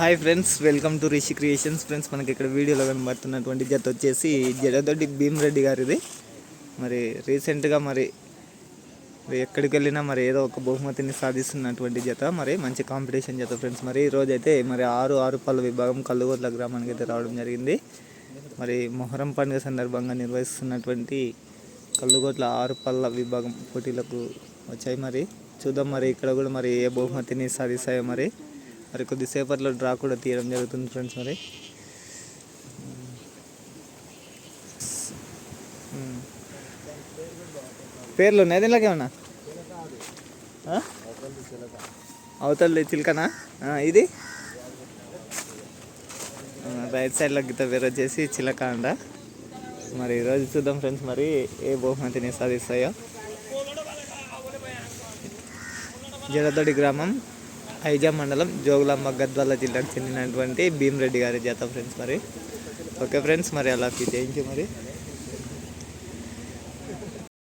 Hi friends, welcome to Rishi creations. Friends, మనకి ఇక్కడ వీడియోలో కనబడుతున్నటువంటి జత వచ్చేసి జడదొడ్డి భీమరెడ్డి గారిది. మరి రీసెంట్గా మరి ఎక్కడికి వెళ్ళినా మరి ఏదో ఒక బహుమతిని సాధిస్తున్నటువంటి జత, మరి మంచి కాంపిటీషన్ జత ఫ్రెండ్స్. మరి ఈరోజు అయితే మరి 6 పళ్ళ విభాగం కల్లుగొట్ల గ్రామానికి అయితే రావడం జరిగింది. మరి మొహరం పండుగ సందర్భంగా నిర్వహిస్తున్నటువంటి కల్లుగొట్ల 6 పళ్ళ విభాగం పోటీలకు వచ్చాయి. మరి చూద్దాం మరి ఇక్కడ కూడా మరి ఏ బహుమతిని సాధిస్తాయో. మరి కొద్దిసేపట్లో డ్రా కూడా తీయడం జరుగుతుంది ఫ్రెండ్స్. మరి పేర్లు ఉన్నాయి దీనిలోకి ఏమన్నా? అవతల చిలకనా? ఇది రైట్ సైడ్లో గీత పేరు వచ్చేసి చిలక అంట. మరి ఈరోజు చూద్దాం ఫ్రెండ్స్ మరి ఏ బహుమతిని సాధిస్తాయో. జడదొడి గ్రామం, ఐజా మండలం, జోగులాంబ, గద్వాల జిల్లాకు చెందినటువంటి భీమరెడ్డి గారి జత ఫ్రెండ్స్. మరి ఓకే ఫ్రెండ్స్, మరి అలా థ్యాంక్ యూ. మరి